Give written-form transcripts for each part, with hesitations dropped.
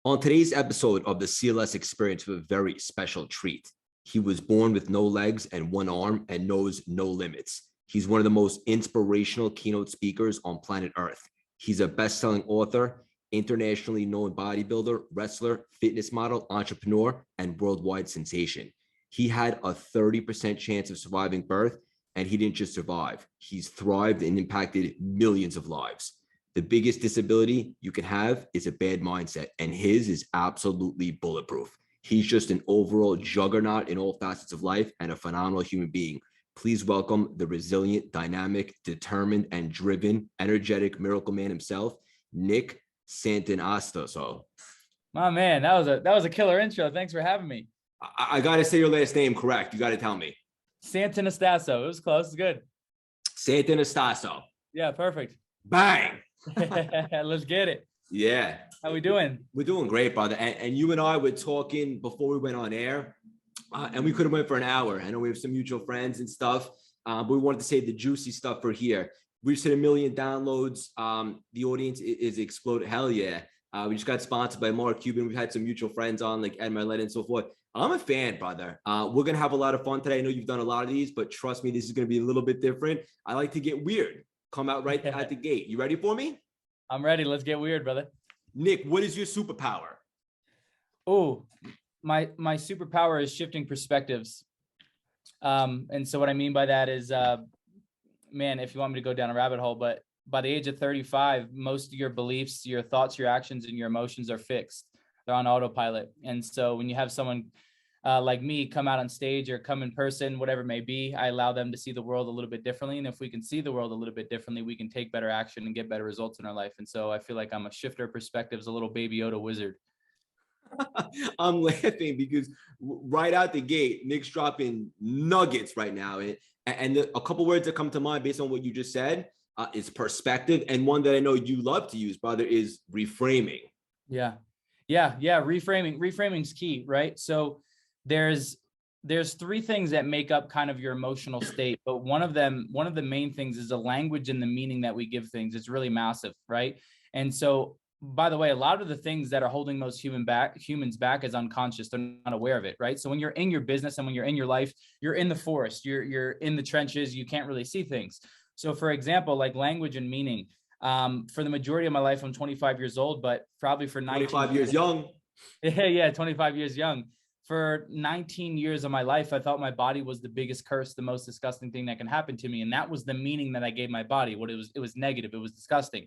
On today's episode of the CLS Experience, we have a very special treat. He was born with no legs and one arm and knows no limits. He's one of the most inspirational keynote speakers on planet Earth. He's a best-selling author, internationally known bodybuilder, wrestler, fitness model, entrepreneur, and worldwide sensation. He had a 30% chance of surviving birth, and he didn't just survive. He's thrived and impacted millions of lives. The biggest disability you can have is a bad mindset, and his is absolutely bulletproof. He's just an overall juggernaut in all facets of life and a phenomenal human being. Please welcome the resilient, dynamic, determined, and driven, energetic miracle man himself, Nick Santonastasso. My man, that was a killer intro. Thanks for having me. I got to say your last name correct. You got to tell me. Santonastasso. It was close. It's good. Santonastasso. Yeah, perfect. Bang. Let's get it. Yeah. How we doing? We're doing great, brother. And you and I were talking before we went on air, and we could have went for an hour. I know we have some mutual friends and stuff, but we wanted to save the juicy stuff for here. We just hit 1 million downloads. The audience is exploded. Hell yeah. We just got sponsored by Mark Cuban. We've had some mutual friends on, like Ed Milet and so forth. I'm a fan, brother. We're going to have a lot of fun today. I know you've done a lot of these, but trust me, this is going to be a little bit different. I like to get weird. Come out right at the gate. You ready for me? I'm ready. Let's get weird, brother. Nick, what is your superpower? Oh, my superpower is shifting perspectives. And so what I mean by that is, man, if you want me to go down a rabbit hole, but by the age of 35, most of your beliefs, your thoughts, your actions, and your emotions are fixed. They're on autopilot. And so when you have someone like me come out on stage or come in person, whatever it may be, I allow them to see the world a little bit differently. And if we can see the world a little bit differently, we can take better action and get better results in our life. And so I feel like I'm a shifter of perspectives, a little baby Yoda wizard. I'm laughing because right out the gate, Nick's dropping nuggets right now. And a couple words that come to mind based on what you just said is perspective. And one that I know you love to use, brother, is reframing. Yeah. Reframing's key, right? So there's 3 things that make up kind of your emotional state, but one of the main things is the language and the meaning that we give things. It's really massive, right? And so, by the way, a lot of the things that are holding most humans back is unconscious. They're not aware of it, right? So when you're in your business and when you're in your life, you're in the forest, you're in the trenches, you can't really see things. So for example, like language and meaning, for the majority of my life, I'm 25 years old, but probably for 25 years young. Yeah, 25 years young. For 19 years of my life, I thought my body was the biggest curse, the most disgusting thing that can happen to me. And that was the meaning that I gave my body. It was negative. It was disgusting.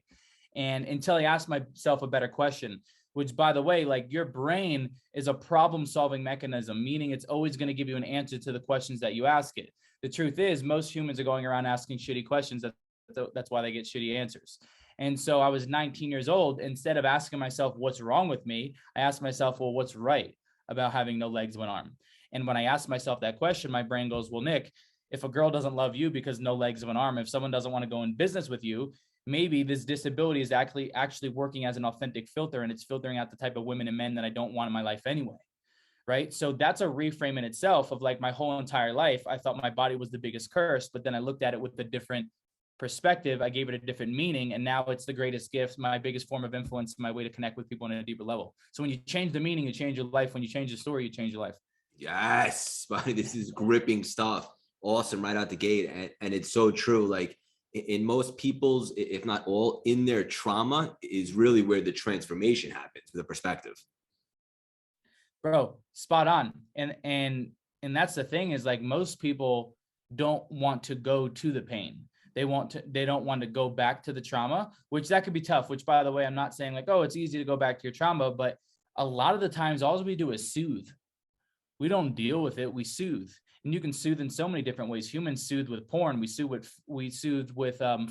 And until I asked myself a better question, which, by the way, like, your brain is a problem solving mechanism, meaning it's always going to give you an answer to the questions that you ask it. The truth is most humans are going around asking shitty questions. That's why they get shitty answers. And so I was 19 years old. Instead of asking myself what's wrong with me, I asked myself, well, what's right about having no legs, one arm? And when I asked myself that question, my brain goes, well, Nick, if a girl doesn't love you because no legs, one arm, if someone doesn't want to go in business with you, maybe this disability is actually working as an authentic filter, and it's filtering out the type of women and men that I don't want in my life anyway. Right. So that's a reframe in itself of, like, my whole entire life. I thought my body was the biggest curse, but then I looked at it with a different perspective. I gave it a different meaning, and now it's the greatest gift, my biggest form of influence, my way to connect with people on a deeper level. So when you change the meaning, you change your life. When you change the story, you change your life. Yes, buddy, this is gripping stuff. Awesome, right out the gate. And it's so true. Like, in most people's, if not all, in their trauma is really where the transformation happens, with the perspective. Bro, spot on. And that's the thing, is, like, most people don't want to go to the pain. They don't want to go back to the trauma, which that could be tough, which, by the way, I'm not saying like, oh, it's easy to go back to your trauma, but a lot of the times all we do is soothe. We don't deal with it. We soothe. And you can soothe in so many different ways. Humans soothe with porn. We soothe with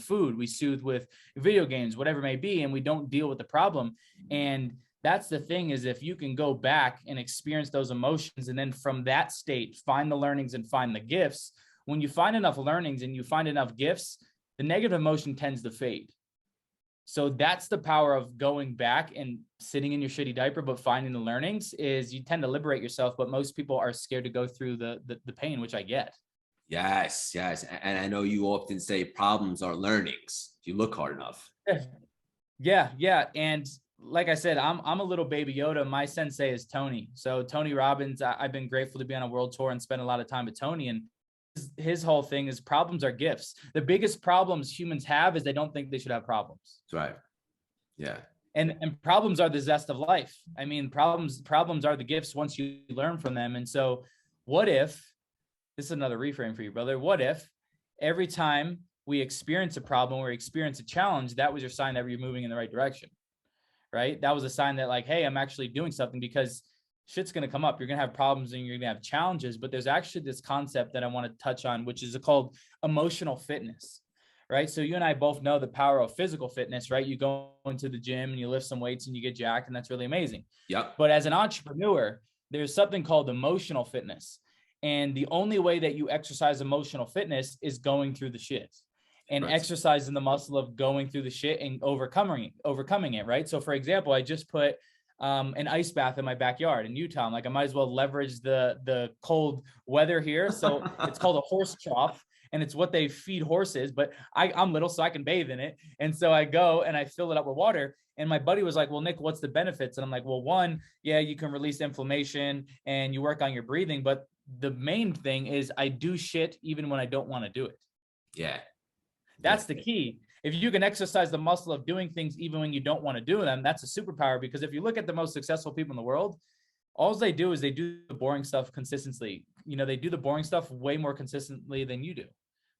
food. We soothe with video games, whatever it may be. And we don't deal with the problem. And that's the thing, is if you can go back and experience those emotions, and then from that state, find the learnings and find the gifts. When you find enough learnings and you find enough gifts, the negative emotion tends to fade. So that's the power of going back and sitting in your shitty diaper, but finding the learnings, is you tend to liberate yourself. But most people are scared to go through the pain, which I get. Yes. And I know you often say problems are learnings if you look hard enough. Yeah. And like I said, I'm a little baby Yoda. My sensei is Tony. So Tony Robbins, I've been grateful to be on a world tour and spend a lot of time with Tony. And his whole thing is problems are gifts. The biggest problems humans have is they don't think they should have problems. That's right. Yeah. And problems are the zest of life. I mean, problems are the gifts once you learn from them. And so what if, this is another reframe for you, brother. What if every time we experience a problem or experience a challenge, that was your sign that you're moving in the right direction, right? That was a sign that like, hey, I'm actually doing something, because shit's going to come up. You're going to have problems and you're going to have challenges, but there's actually this concept that I want to touch on, which is called emotional fitness, right? So you and I both know the power of physical fitness, right? You go into the gym and you lift some weights and you get jacked, and that's really amazing. Yep. But as an entrepreneur, there's something called emotional fitness. And the only way that you exercise emotional fitness is going through the shit and exercising the muscle of going through the shit and overcoming it, right? So for example, I just put an ice bath in my backyard in Utah. I'm like, I might as well leverage the cold weather here. So it's called a horse trough, and it's what they feed horses, but I'm little, so I can bathe in it. And so I go and I fill it up with water. And my buddy was like, well, Nick, what's the benefits? And I'm like, well, one, yeah, you can release inflammation and you work on your breathing. But the main thing is I do shit even when I don't want to do it. Yeah. That's the key. If you can exercise the muscle of doing things even when you don't want to do them, that's a superpower. Because if you look at the most successful people in the world, all they do is they do the boring stuff consistently. You know, they do the boring stuff way more consistently than you do.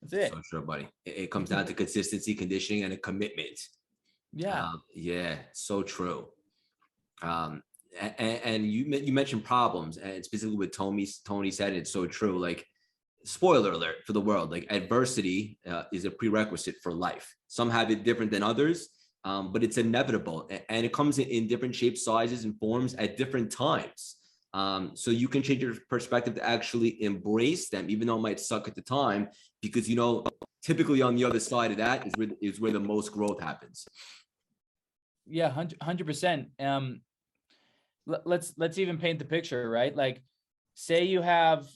That's it. So sure, buddy. It comes down to consistency, conditioning, and a commitment. Yeah. Yeah. So true. And you mentioned problems, and specifically with Tony said, it's so true. Like, spoiler alert for the world, like adversity is a prerequisite for life. Some have it different than others, but it's inevitable, and it comes in different shapes, sizes, and forms at different times. So you can change your perspective to actually embrace them, even though it might suck at the time, because, you know, typically on the other side of that is where the most growth happens. Yeah, 100%. Let's even paint the picture, right? Like, say you have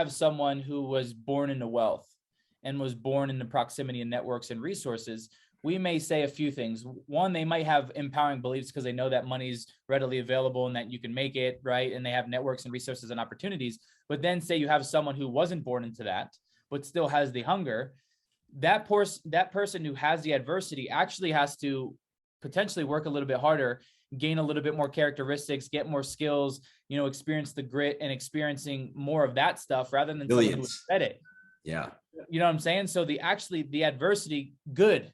someone who was born into wealth and was born in the proximity of networks and resources. We may say a few things. One, they might have empowering beliefs because they know that money's readily available and that you can make it, right? And they have networks and resources and opportunities. But then say you have someone who wasn't born into that, but still has the hunger. That person who has the adversity actually has to potentially work a little bit harder, gain a little bit more characteristics, get more skills, you know, experience the grit and experiencing more of that stuff rather than someone who said it. Yeah. You know what I'm saying? So the adversity, good,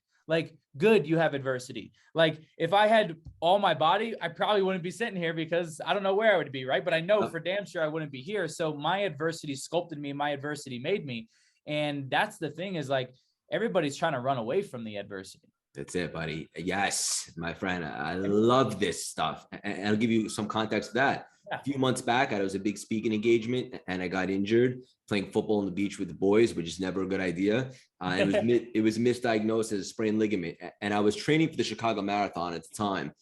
you have adversity. Like, if I had all my body, I probably wouldn't be sitting here because I don't know where I would be, right? But I know for damn sure I wouldn't be here. So my adversity sculpted me, my adversity made me. And that's the thing, is like, everybody's trying to run away from the adversity. That's it, buddy. Yes, my friend. I love this stuff. And I'll give you some context to that. Yeah. A few months back, I was a big speaking engagement and I got injured playing football on the beach with the boys, which is never a good idea. It was misdiagnosed as a sprained ligament. And I was training for the Chicago Marathon at the time.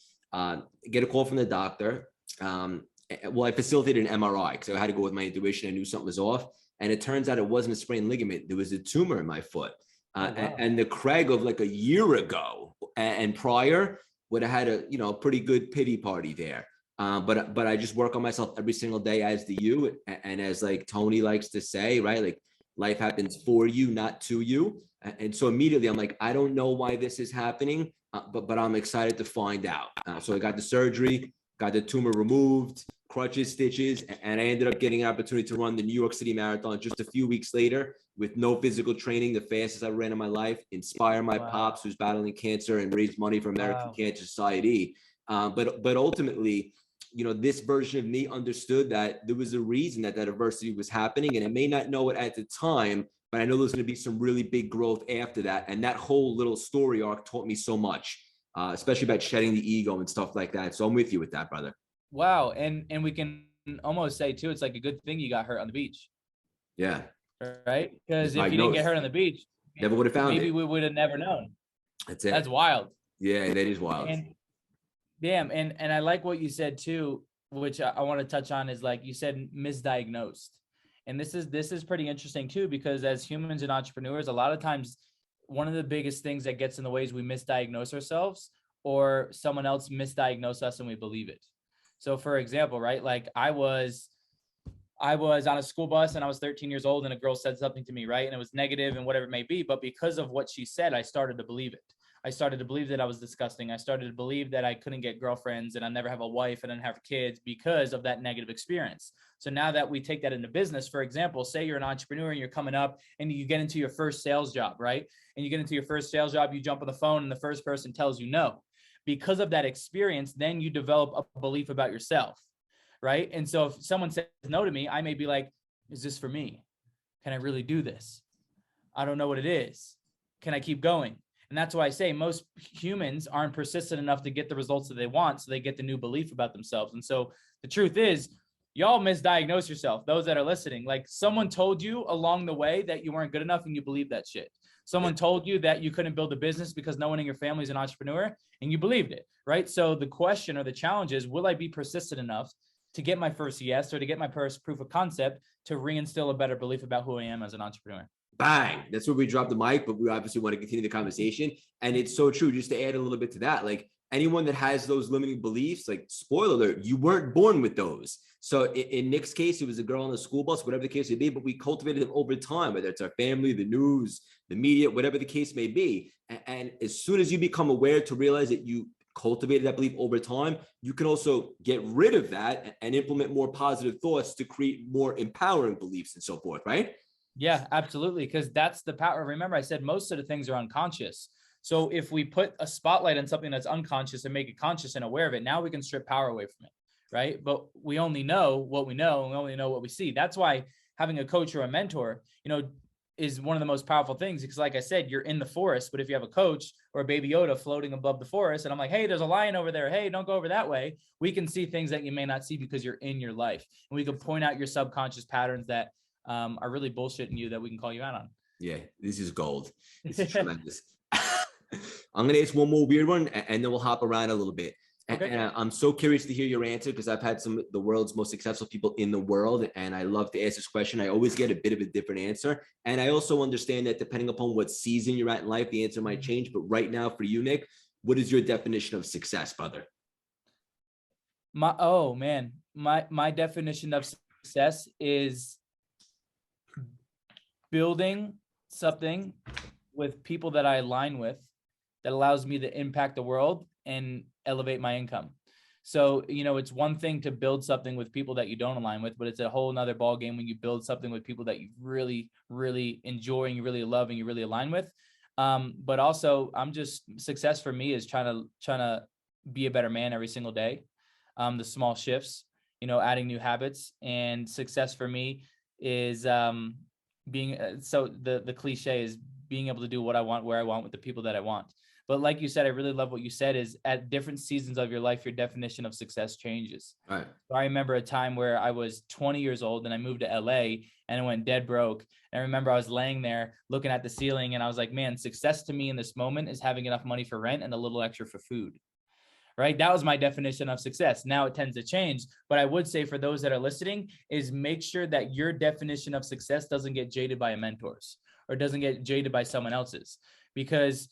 Get a call from the doctor. I facilitated an MRI because I had to go with my intuition. I knew something was off. And it turns out it wasn't a sprained ligament. There was a tumor in my foot. Wow. And the Craig of like a year ago and prior would have had a pretty good pity party there. But I just work on myself every single day, as do you. And as like Tony likes to say, right? Like, life happens for you, not to you. And so immediately I'm like, I don't know why this is happening, but I'm excited to find out. So I got the surgery, got the tumor removed, crutches, stitches, and I ended up getting an opportunity to run the New York City Marathon just a few weeks later with no physical training, the fastest I ran in my life, inspire my pops who's battling cancer and raise money for American Cancer Society. But ultimately, this version of me understood that there was a reason that adversity was happening, and I may not know it at the time, but I know there's going to be some really big growth after that. And that whole little story arc taught me so much, especially about shedding the ego and stuff like that. So I'm with you with that, brother. Wow. And we can almost say too, it's like a good thing you got hurt on the beach. Yeah. Right? Because if you didn't get hurt on the beach, never would have found maybe we would have never known. That's it. That's wild. Yeah, that is wild. And I like what you said too, which I want to touch on, is like you said, misdiagnosed. And this is pretty interesting too, because as humans and entrepreneurs, a lot of times one of the biggest things that gets in the way is we misdiagnose ourselves, or someone else misdiagnose us and we believe it. So for example, right, like I was on a school bus and I was 13 years old and a girl said something to me, right? And it was negative and whatever it may be. But because of what she said, I started to believe it. I started to believe that I was disgusting. I started to believe that I couldn't get girlfriends and I never have a wife and I didn't have kids because of that negative experience. So now that we take that into business, for example, say you're an entrepreneur and you're coming up and you get into your first sales job, right? And you get into your first sales job, you jump on the phone and the first person tells you no. Because of that experience, then you develop a belief about yourself. Right. And so if someone says no to me, I may be like, is this for me? Can I really do this? I don't know what it is. Can I keep going? And that's why I say most humans aren't persistent enough to get the results that they want. So they get the new belief about themselves. And so the truth is, y'all misdiagnose yourself. Those that are listening, like someone told you along the way that you weren't good enough and you believe that shit. Someone told you that you couldn't build a business because no one in your family is an entrepreneur and you believed it. Right. So the question or the challenge is, will I be persistent enough to get my first yes, or to get my first proof of concept to reinstill a better belief about who I am as an entrepreneur? Bang. That's where we drop the mic, but we obviously want to continue the conversation. And it's so true. Just to add a little bit to that, like anyone that has those limiting beliefs, like spoiler alert, you weren't born with those. So in Nick's case, it was a girl on the school bus, whatever the case may be, but we cultivated them over time, whether it's our family, the news, the media, whatever the case may be. And as soon as you become aware to realize that you cultivated that belief over time, you can also get rid of that and implement more positive thoughts to create more empowering beliefs and so forth, right? Yeah, absolutely. Because that's the power. Remember, I said most of the things are unconscious. So if we put a spotlight on something that's unconscious and make it conscious and aware of it, now we can strip power away from it, right? But we only know what we know and we only know what we see. That's why having a coach or a mentor, is one of the most powerful things, because like I said, you're in the forest, but if you have a coach or a baby Yoda floating above the forest and I'm like, hey, there's a lion over there. Hey, don't go over that way. We can see things that you may not see because you're in your life. And we can point out your subconscious patterns that are really bullshitting you that we can call you out on. Yeah, this is gold. This is tremendous. I'm going to ask one more weird one and then we'll hop around a little bit. Okay. And I'm so curious to hear your answer because I've had some of the world's most successful people in the world. And I love to ask this question. I always get a bit of a different answer. And I also understand that depending upon what season you're at in life, the answer might change. But right now for you, Nick, what is your definition of success, brother? My definition of success is building something with people that I align with that allows me to impact the world and elevate my income. So, it's one thing to build something with people that you don't align with, but it's a whole nother ball game when you build something with people that you really, really enjoy and you really love and you really align with. But also success for me is trying to be a better man every single day. The small shifts, adding new habits, and success for me is being, so the cliche is being able to do what I want, where I want, with the people that I want. But like you said, I really love what you said is at different seasons of your life, your definition of success changes. All right. So I remember a time where I was 20 years old and I moved to LA and I went dead broke. And I remember I was laying there looking at the ceiling and I was like, man, success to me in this moment is having enough money for rent and a little extra for food. Right. That was my definition of success. Now it tends to change, but I would say for those that are listening is make sure that your definition of success doesn't get jaded by a mentor's or doesn't get jaded by someone else's, because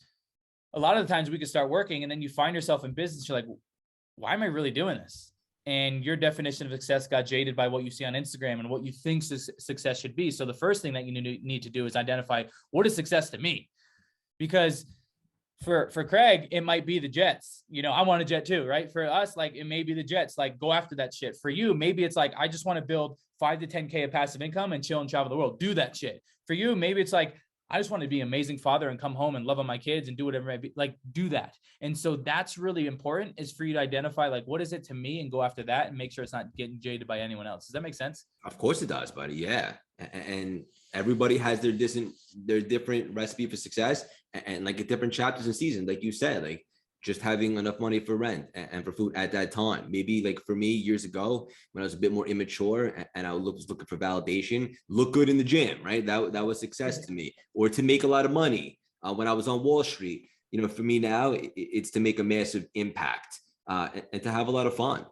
a lot of the times we can start working and then you find yourself in business. You're like, why am I really doing this? And your definition of success got jaded by what you see on Instagram and what you think success should be. So the first thing that you need to do is identify what is success to me, because for Craig, it might be the jets. I want a jet too, right? For us, like it may be the jets, like go after that shit. For you, maybe it's like, I just want to build 5 to 10K of passive income and chill and travel the world. Do that shit. For you, maybe it's like, I just want to be an amazing father and come home and love on my kids and do whatever it may be. Like, do that. And so that's really important, is for you to identify, like, what is it to me, and go after that and make sure it's not getting jaded by anyone else. Does that make sense? Of course it does, buddy. Yeah. And everybody has their different recipe for success and like a different chapters and seasons. Like you said, like just having enough money for rent and for food at that time. Maybe like for me years ago when I was a bit more immature and I was looking for validation, look good in the gym, right? That was success to me. Or to make a lot of money when I was on Wall Street. For me now, it's to make a massive impact and to have a lot of fun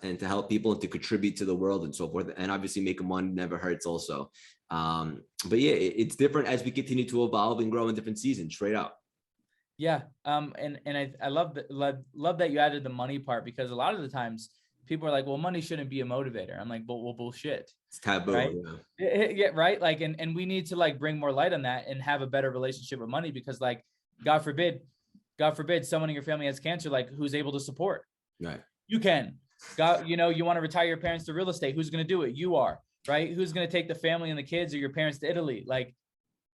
and to help people and to contribute to the world and so forth. And obviously making money never hurts also. But yeah, it's different as we continue to evolve and grow in different seasons, straight up. Yeah. And I love that you added the money part, because a lot of the times people are like, well, money shouldn't be a motivator. I'm like, well, bullshit. It's taboo. Right. Yeah. Yeah. Right. Like, and we need to like bring more light on that and have a better relationship with money, because like, God forbid someone in your family has cancer, like who's able to support? Right. You can. God, you want to retire your parents to real estate. Who's going to do it? You are. Right. Who's going to take the family and the kids or your parents to Italy? Like,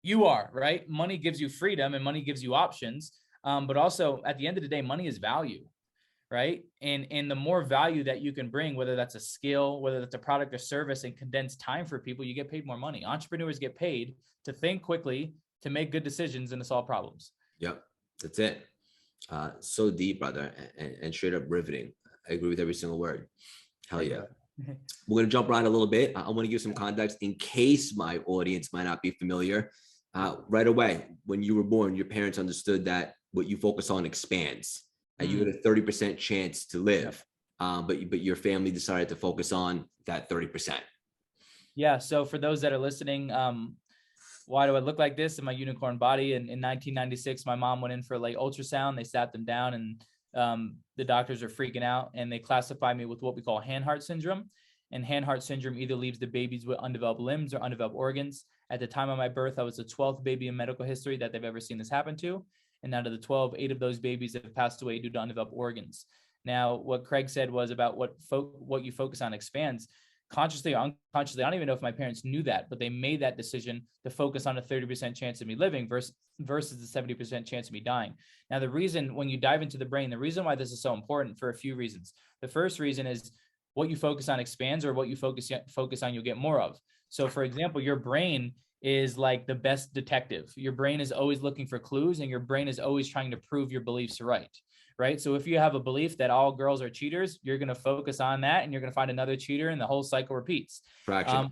you are. Right. Money gives you freedom and money gives you options. But also at the end of the day, money is value. Right. And the more value that you can bring, whether that's a skill, whether that's a product or service, and condensed time for people, you get paid more money. Entrepreneurs get paid to think quickly, to make good decisions, and to solve problems. Yep. That's it. So deep, brother, and straight up riveting. I agree with every single word. Hell yeah. We're going to jump around a little bit. I want to give some context in case my audience might not be familiar. Right away, when you were born, your parents understood that what you focus on expands, and you had a 30% chance to live. But your family decided to focus on that 30%. Yeah. So for those that are listening, why do I look like this in my unicorn body? And in 1996, my mom went in for a late ultrasound. They sat them down, and the doctors are freaking out, and they classify me with what we call hand-heart syndrome. And hand-heart syndrome either leaves the babies with undeveloped limbs or undeveloped organs. At the time of my birth, I was the 12th baby in medical history that they've ever seen this happen to. And out of the 12, 8 of those babies have passed away due to undeveloped organs. Now, what Craig said was about what you focus on expands. Consciously or unconsciously, I don't even know if my parents knew that, but they made that decision to focus on a 30% chance of me living versus the 70% chance of me dying. Now, the reason, when you dive into the brain, the reason why this is so important, for a few reasons. The first reason is what you focus on expands, or what you focus on, you'll get more of. So for example, your brain is like the best detective. Your brain is always looking for clues, and your brain is always trying to prove your beliefs right. Right. So if you have a belief that all girls are cheaters, you're going to focus on that, and you're going to find another cheater, and the whole cycle repeats.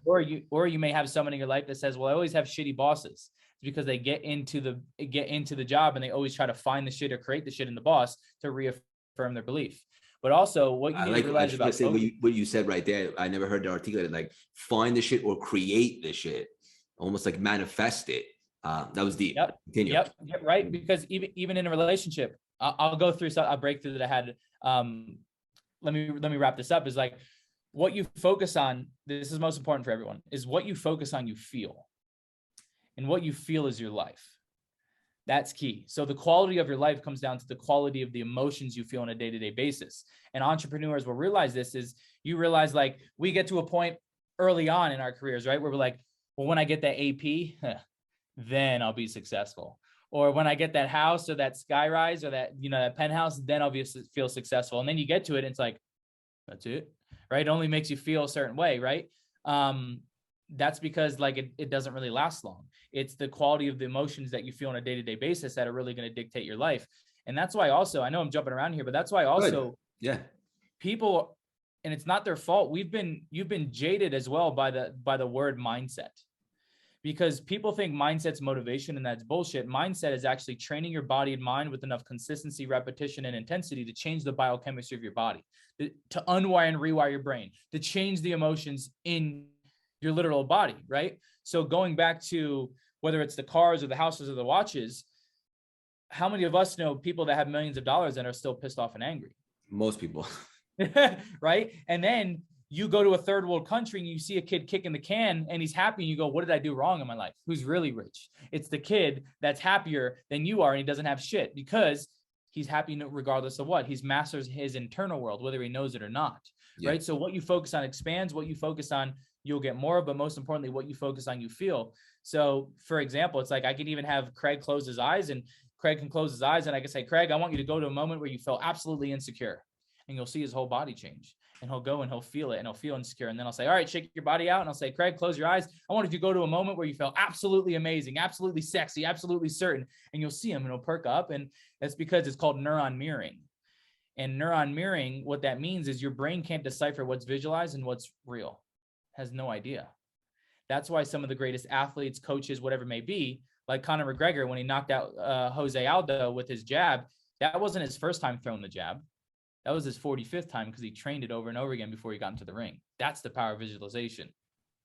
Or you may have someone in your life that says, well, I always have shitty bosses. It's because they get into the job, and they always try to find the shit or create the shit in the boss to reaffirm their belief. But also what you need to realize about what you said right there. I never heard it articulated, like find the shit or create the shit, almost like manifest it. That was deep. Yep. Continue. Yep. Right. Because even in a relationship, I'll go through a breakthrough that I had. Let me wrap this up. Is like, what you focus on, this is most important for everyone, is what you focus on, you feel. And what you feel is your life. That's key. So the quality of your life comes down to the quality of the emotions you feel on a day-to-day basis. And entrepreneurs will realize this is, you realize, like, we get to a point early on in our careers, right, where we're like, well, when I get that AP, then I'll be successful. Or when I get that house or that skyrise or that, that penthouse, then I'll feel successful. And then you get to it, and it's like, that's it, right? It only makes you feel a certain way, right? That's because like it doesn't really last long. It's the quality of the emotions that you feel on a day-to-day basis that are really going to dictate your life. And that's why also, I know I'm jumping around here, but that's why also people, and it's not their fault, you've been jaded as well by the word mindset. Because people think mindset's motivation, and that's bullshit. Mindset is actually training your body and mind with enough consistency, repetition, and intensity to change the biochemistry of your body, to unwire and rewire your brain, to change the emotions in your literal body, right? So going back to whether it's the cars or the houses or the watches, how many of us know people that have millions of dollars and are still pissed off and angry? Most people. Right? And then you go to a third world country and you see a kid kicking the can and he's happy, and you go, what did I do wrong in my life? Who's really rich? It's the kid that's happier than you are, and he doesn't have shit because he's happy regardless of what. He's masters his internal world, whether he knows it or not. Yeah. Right? So what you focus on expands. What you focus on, you'll get more of, but most importantly, what you focus on, you feel. So for example, it's like I can even have Craig close his eyes, and Craig can close his eyes, and I can say, Craig, I want you to go to a moment where you feel absolutely insecure, and you'll see his whole body change. And he'll go and he'll feel it, and he'll feel insecure. And then I'll say, all right, shake your body out. And I'll say, Craig, close your eyes. I want you to go to a moment where you feel absolutely amazing, absolutely sexy, absolutely certain. And you'll see him, and he'll perk up. And that's because it's called neuron mirroring. And neuron mirroring, what that means is your brain can't decipher what's visualized and what's real. Has no idea. That's why some of the greatest athletes, coaches, whatever it may be, like Conor McGregor, when he knocked out Jose Aldo with his jab, that wasn't his first time throwing the jab. That was his 45th time, because he trained it over and over again before he got into the ring. That's the power of visualization.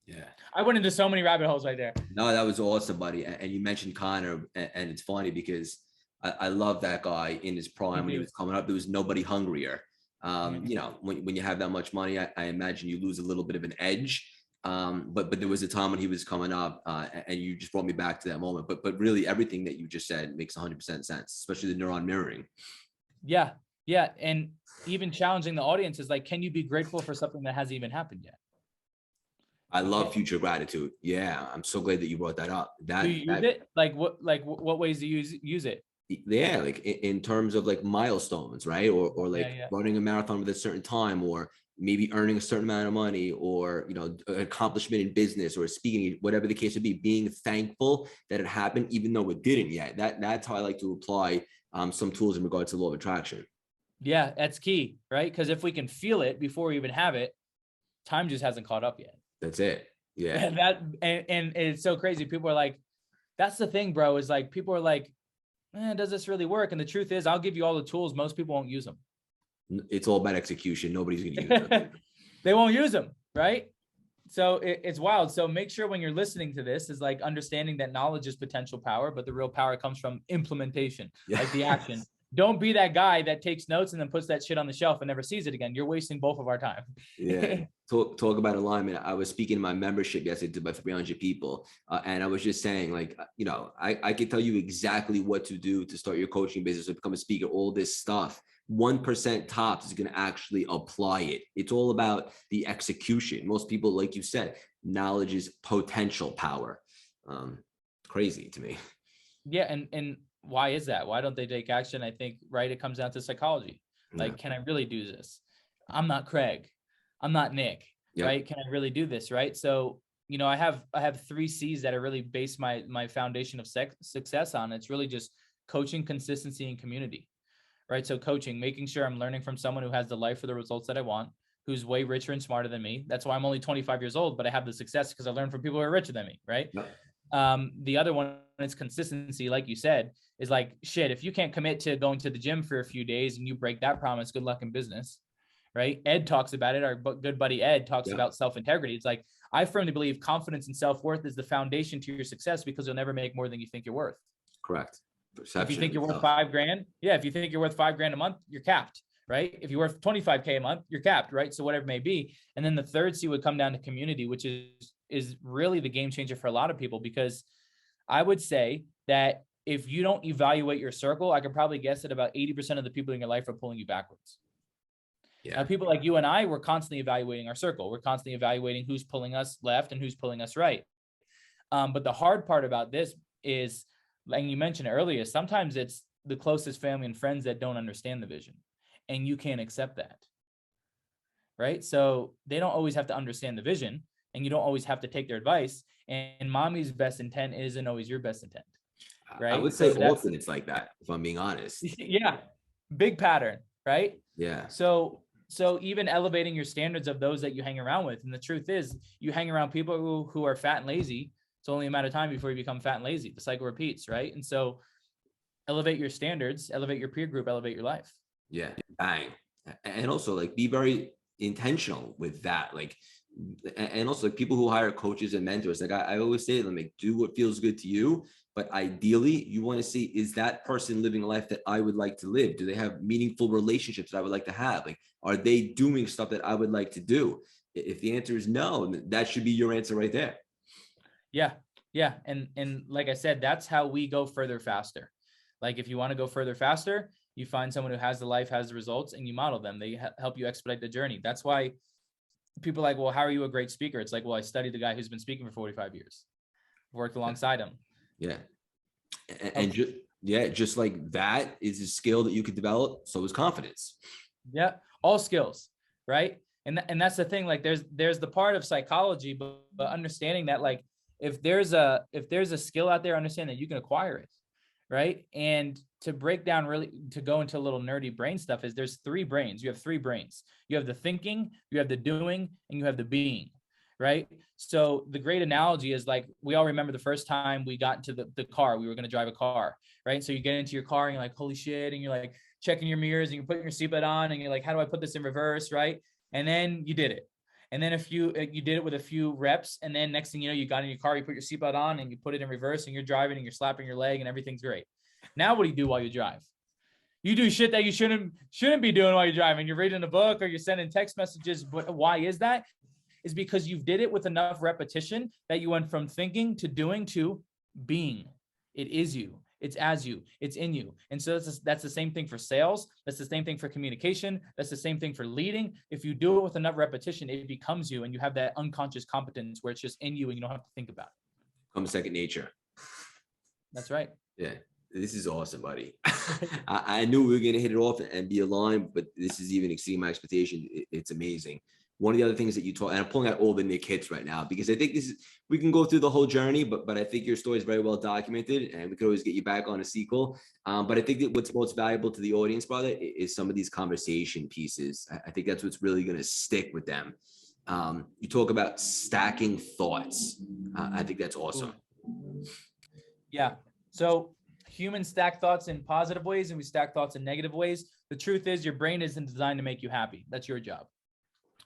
Yeah. I went into so many rabbit holes right there. No, that was awesome, buddy. And you mentioned Conor, and it's funny because I love that guy in his prime when he was coming up. There was nobody hungrier. You know, when you have that much money, I imagine you lose a little bit of an edge. But there was a time when he was coming up, and you just brought me back to that moment. But really, everything that you just said makes 100% sense, especially the neuron mirroring. Yeah, yeah, and even challenging the audience is like, can you be grateful for something that hasn't even happened yet? I love future gratitude. Yeah, I'm so glad that you brought that up. Do you use it? Like what ways do you use it? Yeah, like in terms of like milestones, right? Or like running a marathon with a certain time, or maybe earning a certain amount of money, or you know, an accomplishment in business or speaking, whatever the case would be, being thankful that it happened even though it didn't yet. That's how I like to apply some tools in regards to law of attraction. Yeah, that's key, right? Because if we can feel it before we even have it, time just hasn't caught up yet. That's it. Yeah. And it's so crazy. People are like, that's the thing, bro, is like, people are like, does this really work? And the truth is, I'll give you all the tools. Most people won't use them. It's all about execution. Nobody's going to use them. They won't use them, right? So it's wild. So make sure when you're listening to this is like understanding that knowledge is potential power, but the real power comes from implementation, like the action. Don't be that guy that takes notes and then puts that shit on the shelf and never sees it again. You're wasting both of our time. Yeah. Talk about alignment. I was speaking to my membership yesterday to about 300 people. And I was just saying, like, you know, I could tell you exactly what to do to start your coaching business or become a speaker, all this stuff. 1% tops is going to actually apply it. It's all about the execution. Most people, like you said, knowledge is potential power. Crazy to me. Yeah. And why is that? Why don't they take action? I think, right, it comes down to psychology. Like, can I really do this? I'm not Craig. I'm not Nick, right? Can I really do this, right? So, you know, I have 3 C's that I really base my foundation of success on. It's really just coaching, consistency, and community, right? So coaching, making sure I'm learning from someone who has the life or the results that I want, who's way richer and smarter than me. That's why I'm only 25 years old, but I have the success because I learned from people who are richer than me, right? The other one is consistency, like you said, is like, shit, if you can't commit to going to the gym for a few days and you break that promise, good luck in business, right? Ed talks about it. Our good buddy Ed talks about self-integrity. It's like, I firmly believe confidence and self-worth is the foundation to your success because you'll never make more than you think you're worth. Correct. Perception. If you think you're worth $5,000, if you think you're worth $5,000 a month, you're capped, right? If you're worth 25K a month, you're capped, right? So whatever it may be. And then the third C would come down to community, which is really the game changer for a lot of people, because I would say that if you don't evaluate your circle, I could probably guess that about 80% of the people in your life are pulling you backwards. Now, people like you and I, we're constantly evaluating our circle. We're constantly evaluating who's pulling us left and who's pulling us right. But the hard part about this is, like you mentioned earlier, sometimes it's the closest family and friends that don't understand the vision, and you can't accept that, right? So they don't always have to understand the vision, and you don't always have to take their advice. And mommy's best intent isn't always your best intent, right? I would say often it's like that, if I'm being honest. Yeah, big pattern, right? Yeah. So even elevating your standards of those that you hang around with. And the truth is, you hang around people who are fat and lazy. It's only a matter of time before you become fat and lazy. The cycle repeats, right? And so elevate your standards, elevate your peer group, elevate your life. Yeah, bang. And also, like, be very intentional with that. Like, and also, like, people who hire coaches and mentors, like I always say to them, like, do what feels good to you. But ideally, you want to see, is that person living a life that I would like to live? Do they have meaningful relationships that I would like to have? Like, are they doing stuff that I would like to do? If the answer is no, that should be your answer right there. Yeah. Yeah. And like I said, that's how we go further faster. Like, if you want to go further faster, you find someone who has the life, has the results, and you model them. They help you expedite the journey. That's why people are like, well, how are you a great speaker? It's like, well, I studied the guy who's been speaking for 45 years. Worked alongside him. Yeah. And just like that is a skill that you could develop. So is confidence. Yeah. All skills. Right. And that's the thing. Like, there's the part of psychology, but understanding that, like, if there's a skill out there, understand that you can acquire it. Right. And to break down, really, to go into a little nerdy brain stuff, is there's 3 brains. You have 3 brains. You have the thinking, you have the doing, and you have the being. Right. So the great analogy is, like, we all remember the first time we got into the car, we were going to drive a car. Right. So you get into your car and you're like, holy shit. And you're like checking your mirrors and you're putting your seatbelt on and you're like, how do I put this in reverse? Right. And then you did it. And then you did it with a few reps. And then next thing you know, you got in your car, you put your seatbelt on and you put it in reverse and you're driving and you're slapping your leg and everything's great. Now what do you do while you drive? You do shit that you shouldn't be doing while you're driving. You're reading a book or you're sending text messages. But why is that? Is because you did it with enough repetition that you went from thinking to doing to being. It is you. It's as you. It's in you. And so that's the same thing for sales. That's the same thing for communication. That's the same thing for leading. If you do it with enough repetition, it becomes you, and you have that unconscious competence where it's just in you and you don't have to think about it. Comes second nature. That's right. Yeah. This is awesome, buddy. I knew we were going to hit it off and be aligned, but this is even exceeding my expectation. It's amazing. One of the other things that you talk, and I'm pulling out all the Nick hits right now, because I think we can go through the whole journey, but I think your story is very well documented, and we could always get you back on a sequel. But I think that what's most valuable to the audience, brother, is some of these conversation pieces. I think that's what's really going to stick with them. You talk about stacking thoughts. I think that's awesome. Yeah. So humans stack thoughts in positive ways and we stack thoughts in negative ways. The truth is your brain isn't designed to make you happy. That's your job.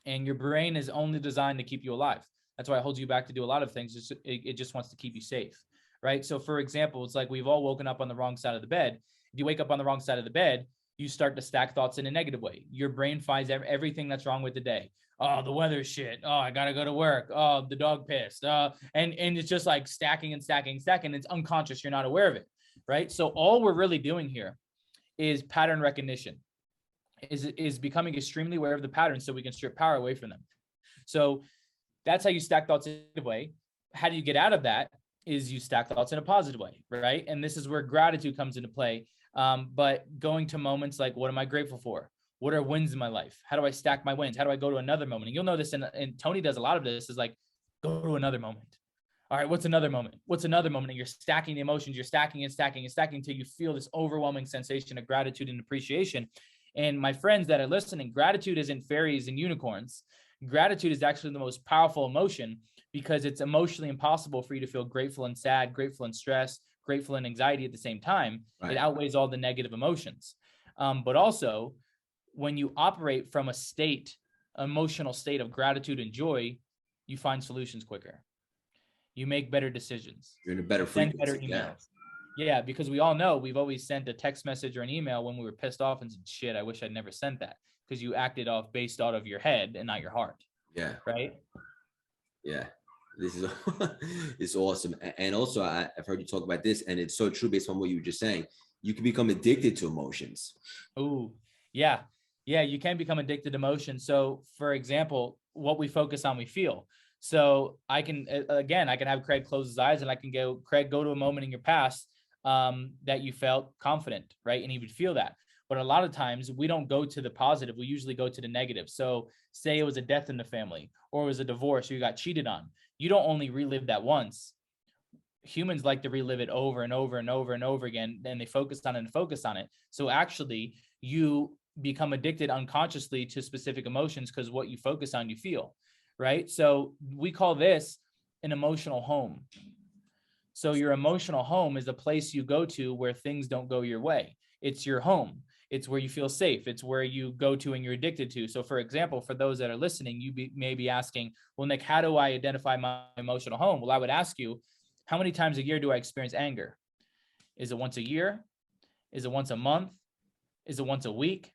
And your brain is only designed to keep you alive. That's why it holds you back to do a lot of things. It just wants to keep you safe, right? So for example, it's like we've all woken up on the wrong side of the bed. If you wake up on the wrong side of the bed, you start to stack thoughts in a negative way. Your brain finds everything that's wrong with the day. Oh, the weather's shit. Oh, I got to go to work. Oh, the dog pissed. And it's just like stacking and stacking and stacking. It's unconscious. You're not aware of it, right? So all we're really doing here is pattern recognition. Is becoming extremely aware of the patterns so we can strip power away from them. So that's how you stack thoughts in a way. How do you get out of that? Is you stack thoughts in a positive way, right? And this is where gratitude comes into play. But going to moments like, what am I grateful for? What are wins in my life? How do I stack my wins? How do I go to another moment? And you'll notice, and Tony does a lot of this, is like, go to another moment. All right, what's another moment? What's another moment? And you're stacking the emotions. You're stacking and stacking and stacking until you feel this overwhelming sensation of gratitude and appreciation. And my friends that are listening, gratitude isn't fairies and unicorns. Gratitude is actually the most powerful emotion because it's emotionally impossible for you to feel grateful and sad, grateful and stressed, grateful and anxiety at the same time. Right. It outweighs all the negative emotions. But also, when you operate from a emotional state of gratitude and joy, you find solutions quicker. You make better decisions. You're in a better frequency. Send better emails. Yeah, because we all know we've always sent a text message or an email when we were pissed off and said, shit, I wish I'd never sent that, because you acted based out of your head and not your heart. Yeah. Right. Yeah. This is it's awesome. And also I've heard you talk about this, and it's so true based on what you were just saying. You can become addicted to emotions. Oh, yeah. Yeah, you can become addicted to emotions. So for example, what we focus on, we feel. So I can have Craig close his eyes and I can go, Craig, go to a moment in your past that you felt confident, right? And he would feel that. But a lot of times we don't go to the positive. We usually go to the negative. So say it was a death in the family, or it was a divorce, or you got cheated on. You don't only relive that once. Humans like to relive it over and over and over and over again. And they focus on it and focus on it. So actually you become addicted unconsciously to specific emotions because what you focus on, you feel, right? So we call this an emotional home. So your emotional home is a place you go to where things don't go your way. It's your home. It's where you feel safe. It's where you go to and you're addicted to. So for example, for those that are listening, may be asking, well, Nick, how do I identify my emotional home? Well, I would ask you, how many times a year do I experience anger? Is it once a year? Is it once a month? Is it once a week?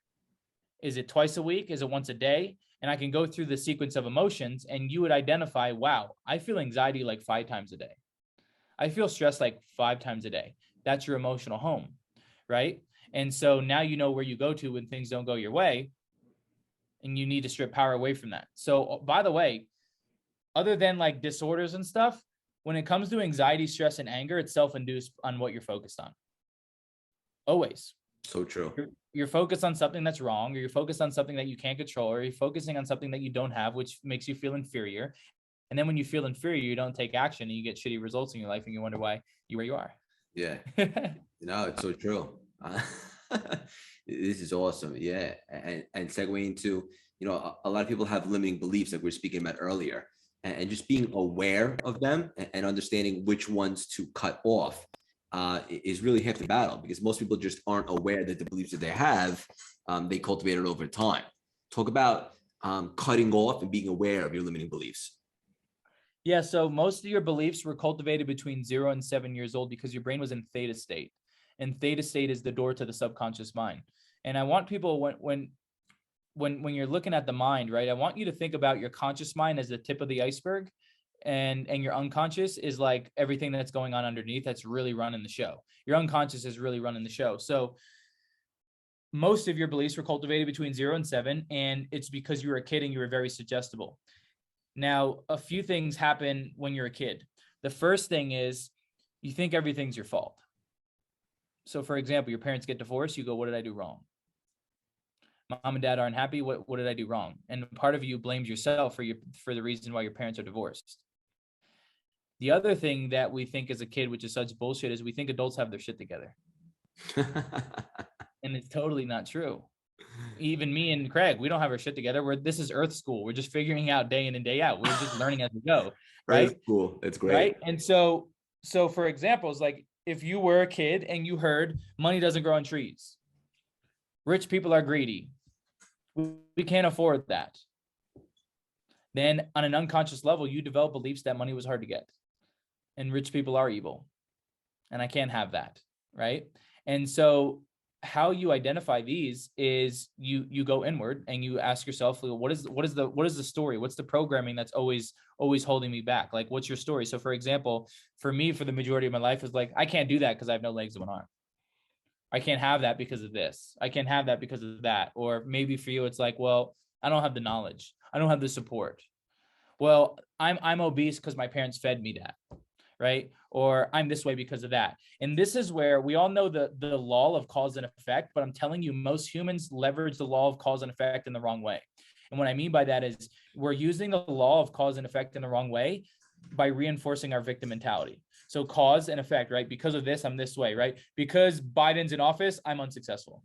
Is it twice a week? Is it once a day? And I can go through the sequence of emotions and you would identify, wow, I feel anxiety like 5 times a day. I feel stressed like 5 times a day. That's your emotional home, right? And so now you know where you go to when things don't go your way, and you need to strip power away from that. So by the way, other than like disorders and stuff, when it comes to anxiety, stress, and anger, it's self-induced on what you're focused on. Always. So true. You're focused on something that's wrong, or you're focused on something that you can't control, or you're focusing on something that you don't have, which makes you feel inferior. And then when you feel inferior, you don't take action and you get shitty results in your life and you wonder why you're where you are. Yeah. No, it's so true. This is awesome. Yeah. And segueing into, a lot of people have limiting beliefs like we were speaking about earlier, and just being aware of them and understanding which ones to cut off is really half the battle, because most people just aren't aware that the beliefs that they have, they cultivated over time. Talk about cutting off and being aware of your limiting beliefs. Yeah, so most of your beliefs were cultivated between 0 and 7 years old because your brain was in theta state. and theta state is the door to the subconscious mind. And I want people, when you're looking at the mind, right, I want you to think about your conscious mind as the tip of the iceberg, and your unconscious is like everything that's going on underneath that's really running the show. Your unconscious is really running the show. So most of your beliefs were cultivated between 0 and 7, and it's because you were a kid and you were very suggestible. Now, a few things happen when you're a kid. The first thing is you think everything's your fault. So for example, your parents get divorced, you go, what did I do wrong? Mom and dad aren't happy. What did I do wrong? And part of you blames yourself for the reason why your parents are divorced. The other thing that we think as a kid, which is such bullshit, is we think adults have their shit together. And it's totally not true. Even me and Craig, we don't have our shit together. This is Earth school. We're just figuring out day in and day out. We're just learning as we go. Right? That's cool. It's great. Right. And so for examples, like if you were a kid and you heard money doesn't grow on trees, rich people are greedy, we can't afford that, then on an unconscious level, you develop beliefs that money was hard to get and rich people are evil. And I can't have that. Right. And so how you identify these is you go inward and you ask yourself, what is the story? What's the programming that's always holding me back? Like, what's your story? So for example, for me, for the majority of my life is like, I can't do that because I have no legs and one arm. I can't have that because of this. I can't have that because of that. Or maybe for you, it's like, well, I don't have the knowledge. I don't have the support. Well, I'm obese because my parents fed me that. Right? Or I'm this way because of that. And this is where we all know the law of cause and effect, but I'm telling you, most humans leverage the law of cause and effect in the wrong way. And what I mean by that is we're using the law of cause and effect in the wrong way by reinforcing our victim mentality. So cause and effect, right? Because of this, I'm this way, right? Because Biden's in office, I'm unsuccessful.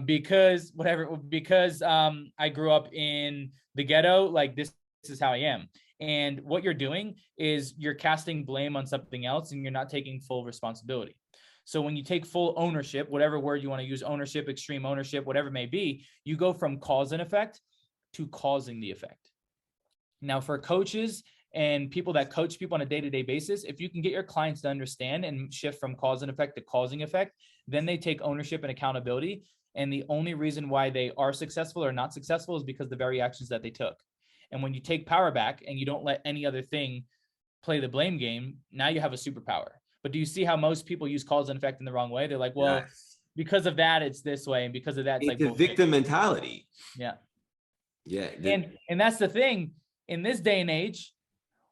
Because I grew up in the ghetto, like this is how I am. And what you're doing is you're casting blame on something else and you're not taking full responsibility. So when you take full ownership, whatever word you want to use, ownership, extreme ownership, whatever it may be, you go from cause and effect to causing the effect. Now for coaches and people that coach people on a day-to-day basis, if you can get your clients to understand and shift from cause and effect to causing effect, then they take ownership and accountability. And the only reason why they are successful or not successful is because of the very actions that they took. And when you take power back and you don't let any other thing play the blame game, now you have a superpower. But do you see how most people use cause and effect in the wrong way? They're like, well, yes, because of that, it's this way. And because of that, it's like the victim mentality. Yeah. Yeah. And that's the thing. In this day and age,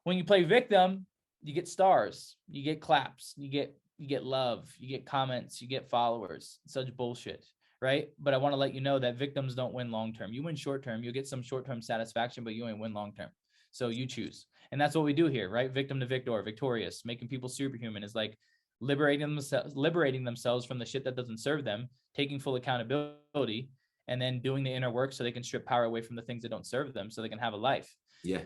when you play victim, you get stars, you get claps, you get love, you get comments, you get followers. Such bullshit. Right? But I want to let you know that victims don't win long-term. You win short-term, you'll get some short-term satisfaction, but you ain't win long-term. So you choose. And that's what we do here, right? Victim to victor, victorious, making people superhuman is like liberating themselves from the shit that doesn't serve them, taking full accountability, and then doing the inner work so they can strip power away from the things that don't serve them so they can have a life. Yeah.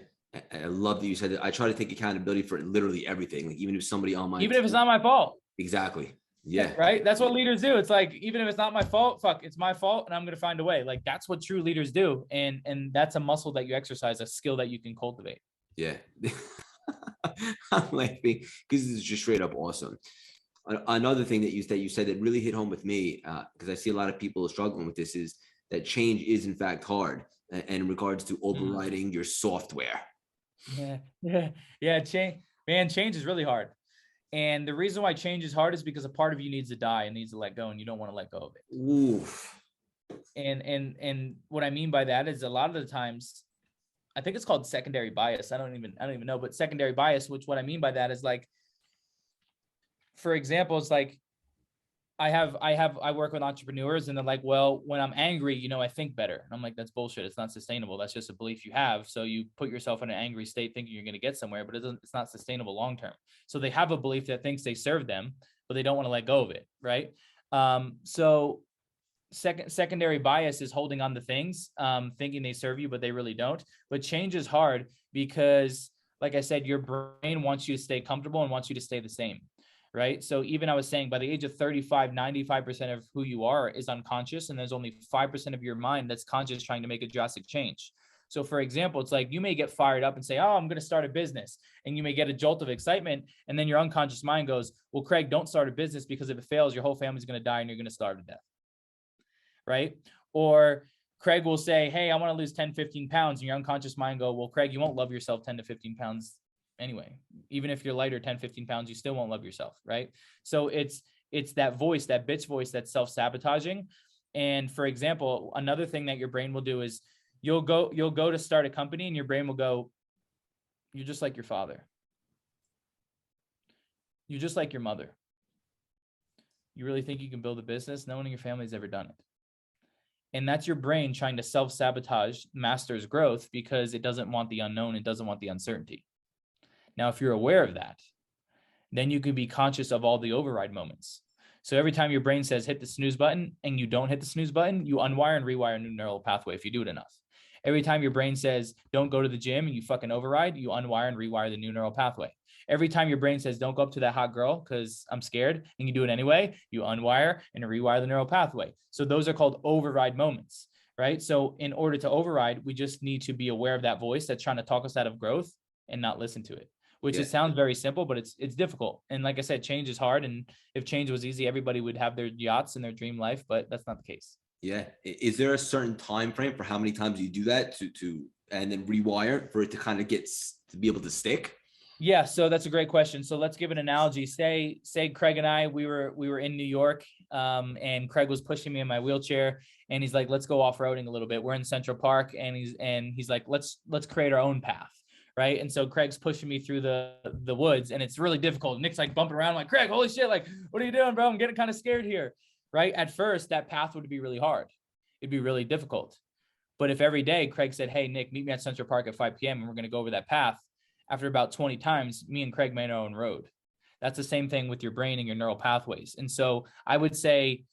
I love that you said that. I try to take accountability for literally everything. Like even if somebody on my if it's not my fault. Exactly. Yeah. Right. That's what leaders do. It's like, even if it's not my fault, it's my fault. And I'm going to find a way. Like, that's what true leaders do. And that's a muscle that you exercise, a skill that you can cultivate. Yeah. I'm laughing because this is just straight up awesome. Another thing that you said that really hit home with me, because I see a lot of people struggling with this, is that change is in fact hard, and in regards to overriding your software. Yeah. Change is really hard. And the reason why change is hard is because a part of you needs to die and needs to let go, and you don't want to let go of it. Oof. And what I mean by that is a lot of the times, I think it's called secondary bias. I don't even know, but secondary bias, which what I mean by that is like, for example, it's like I work with entrepreneurs and they're like, well, when I'm angry, I think better. And I'm like, that's bullshit. It's not sustainable. That's just a belief you have. So you put yourself in an angry state thinking you're going to get somewhere, but it's not sustainable long-term. So they have a belief that thinks they serve them, but they don't want to let go of it. Right. So secondary bias is holding on to things, thinking they serve you, but they really don't. But change is hard because, like I said, your brain wants you to stay comfortable and wants you to stay the same. Right. So even I was saying by the age of 35, 95% of who you are is unconscious. And there's only 5% of your mind that's conscious trying to make a drastic change. So for example, it's like you may get fired up and say, oh, I'm going to start a business. And you may get a jolt of excitement. And then your unconscious mind goes, well, Craig, don't start a business because if it fails, your whole family's going to die and you're going to starve to death. Right? Or Craig will say, hey, I want to lose 10, 15 pounds. And your unconscious mind go, well, Craig, you won't love yourself 10 to 15 pounds anyway. Even if you're lighter 10, 15 pounds, you still won't love yourself. Right? So it's that voice, that bitch voice that's self-sabotaging. And for example, another thing that your brain will do is you'll go to start a company and your brain will go, you're just like your father. You're just like your mother. You really think you can build a business? No one in your family has ever done it. And that's your brain trying to self-sabotage master's growth because it doesn't want the unknown. It doesn't want the uncertainty. Now, if you're aware of that, then you can be conscious of all the override moments. So every time your brain says hit the snooze button and you don't hit the snooze button, you unwire and rewire a new neural pathway if you do it enough. Every time your brain says don't go to the gym and you fucking override, you unwire and rewire the new neural pathway. Every time your brain says don't go up to that hot girl because I'm scared and you do it anyway, you unwire and rewire the neural pathway. So those are called override moments, right? So in order to override, we just need to be aware of that voice that's trying to talk us out of growth and not listen to it, which it sounds very simple, but it's difficult. And like I said, change is hard. And if change was easy, everybody would have their yachts and their dream life, but that's not the case. Yeah. Is there a certain time frame for how many times you do that to and then rewire for it to kind of to be able to stick? Yeah, so that's a great question. So let's give an analogy. Say Craig and I, we were in New York, and Craig was pushing me in my wheelchair, and he's like, "Let's go off-roading a little bit." We're in Central Park, and he's like, "Let's create our own path." Right. And so Craig's pushing me through the woods, and it's really difficult. Nick's like bumping around. I'm like, Craig, holy shit. Like, what are you doing, bro? I'm getting kind of scared here. Right. At first, that path would be really hard. It'd be really difficult. But if every day Craig said, hey, Nick, meet me at Central Park at 5 p.m. and we're going to go over that path. After about 20 times, me and Craig made our own road. That's the same thing with your brain and your neural pathways. And so I would say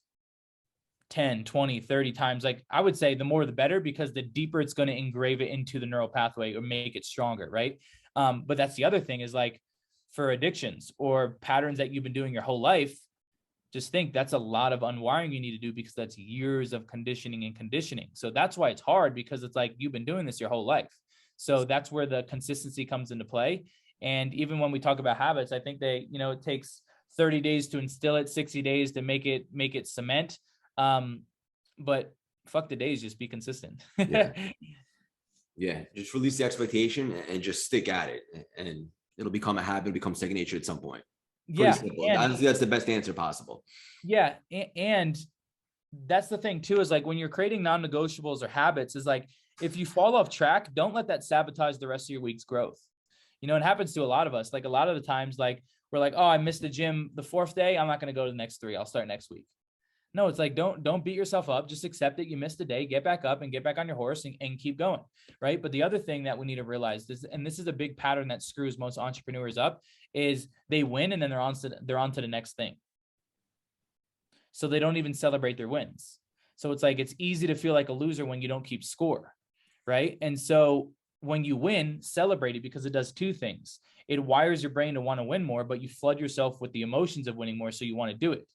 10, 20, 30 times, like I would say the more the better, because the deeper it's going to engrave it into the neural pathway or make it stronger. Right. But that's the other thing is like for addictions or patterns that you've been doing your whole life, just think that's a lot of unwiring you need to do because that's years of conditioning and conditioning. So that's why it's hard, because it's like you've been doing this your whole life. So that's where the consistency comes into play. And even when we talk about habits, I think it takes 30 days to instill it, 60 days to make it cement. But fuck the days, just be consistent. Yeah. Just release the expectation and just stick at it, and it'll become a habit, become second nature at some point. Honestly, that's the best answer possible. Yeah. And that's the thing too, is like when you're creating non-negotiables or habits, is like, if you fall off track, don't let that sabotage the rest of your week's growth. It happens to a lot of us. Like a lot of the times, like we're like, oh, I missed the gym the 4th day. I'm not going to go to the next 3. I'll start next week. No, it's like, don't beat yourself up. Just accept that you missed a day, get back up and get back on your horse and keep going. Right. But the other thing that we need to realize is, and this is a big pattern that screws most entrepreneurs up, is they win and then they're on to the next thing. So they don't even celebrate their wins. So it's like, it's easy to feel like a loser when you don't keep score. Right. And so when you win, celebrate it, because it does 2 things. It wires your brain to want to win more, but you flood yourself with the emotions of winning more. So you want to do it.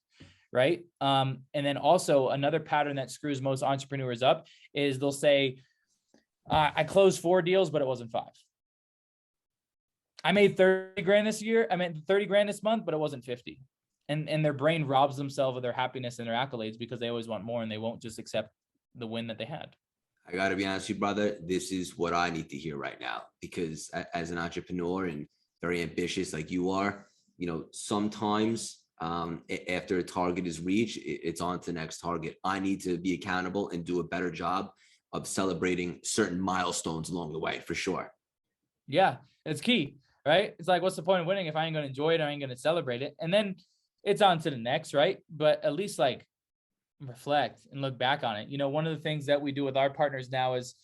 Right. And then also another pattern that screws most entrepreneurs up is they'll say, I closed 4 deals, but it wasn't 5. I made 30 grand this year. I made 30 grand this month, but it wasn't 50. And their brain robs themselves of their happiness and their accolades because they always want more and they won't just accept the win that they had. I got to be honest with you, brother. This is what I need to hear right now, because as an entrepreneur and very ambitious like you are, sometimes after a target is reached, it's on to the next target. I need to be accountable and do a better job of celebrating certain milestones along the way, for sure. Yeah, it's key, right? It's like, what's the point of winning if I ain't going to enjoy it? I ain't going to celebrate it. And then it's on to the next, right? But at least like reflect and look back on it. One of the things that we do with our partners now is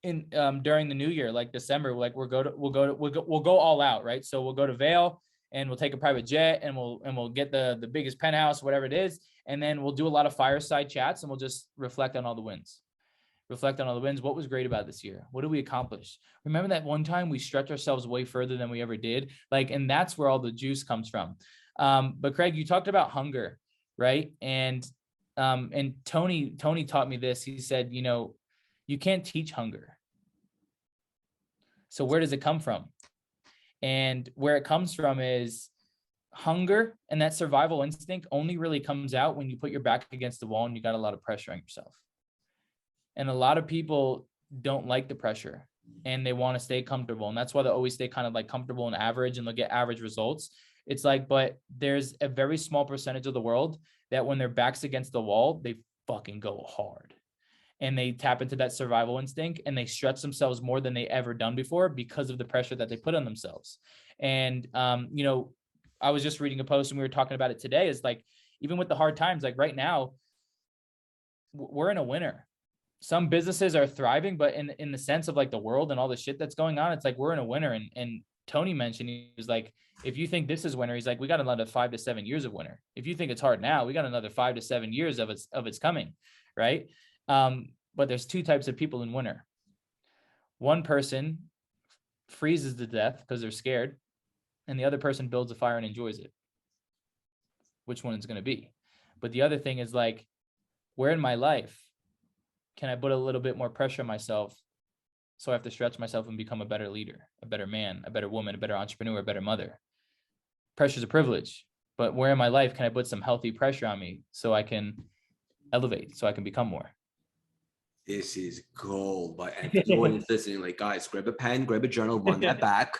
during the new year, like December, like we'll go all out, right? So we'll go to Vail and we'll take a private jet and we'll get the biggest penthouse, whatever it is. And then we'll do a lot of fireside chats and we'll just reflect on all the wins. What was great about this year? What did we accomplish? Remember that one time we stretched ourselves way further than we ever did? And that's where all the juice comes from. But Craig, you talked about hunger, right? And Tony taught me this. He said, you can't teach hunger. So where does it come from? And where it comes from is hunger, and that survival instinct only really comes out when you put your back against the wall and you got a lot of pressure on yourself. And a lot of people don't like the pressure and they want to stay comfortable. And that's why they always stay kind of like comfortable and average, and they'll get average results. It's like, but there's a very small percentage of the world that when their back's against the wall, they fucking go hard. And they tap into that survival instinct and they stretch themselves more than they ever done before because of the pressure that they put on themselves. And, you know, I was just reading a post and we were talking about it today. Is like, even with the hard times, like right now, we're in a winter. Some businesses are thriving, but in the sense of like the world and all the shit that's going on, it's like we're in a winter. And Tony mentioned, he was like, if you think this is winter, he's like, we got another 5 to 7 years of winter. If you think it's hard now, we got another 5 to 7 years of it's coming, right? But there's two types of people in winter. One person freezes to death because they're scared, and the other person builds a fire and enjoys it. Which one is going to be? But the other thing is like, where in my life can I put a little bit more pressure on myself so I have to stretch myself and become a better leader, a better man, a better woman, a better entrepreneur, a better mother? Pressure is a privilege, but where in my life can I put some healthy pressure on me so I can elevate, so I can become more? This is gold. But and for anyone who's listening, like, guys, grab a pen, grab a journal, run that back.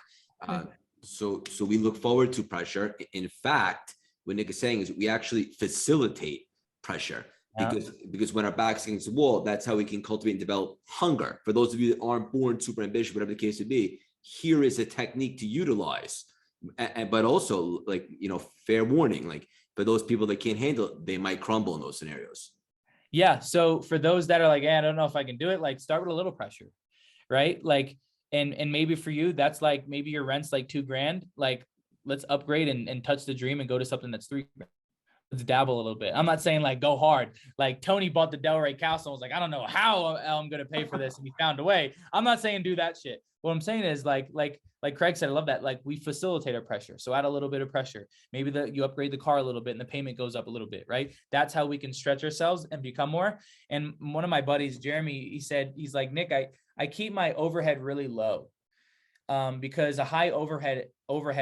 So we look forward to pressure. In fact, what Nick is saying is we actually facilitate pressure. Because when our back's against the wall, that's how we can cultivate and develop hunger. For those of you that aren't born super ambitious, whatever the case would be, here is a technique to utilize. But also, like, you know, fair warning, like for those people that can't handle it, they might crumble in those scenarios. Yeah. So for those that are like, I don't know if I can do it, like start with a little pressure, right? Like, and maybe for you, that's like, maybe your rent's like $2,000. Like, let's upgrade and touch the dream and go to something that's $3,000. Let's dabble a little bit. I'm not saying like go hard. Like Tony bought the Delray Castle and was like, I don't know how I'm going to pay for this. And he found a way. I'm not saying do that shit. What I'm saying is like Craig said, I love that. Like we facilitate our pressure. So add a little bit of pressure. Maybe you upgrade the car a little bit and the payment goes up a little bit, right? That's how we can stretch ourselves and become more. And one of my buddies, Jeremy, he said, he's like, Nick, I keep my overhead really low. Because a high overhead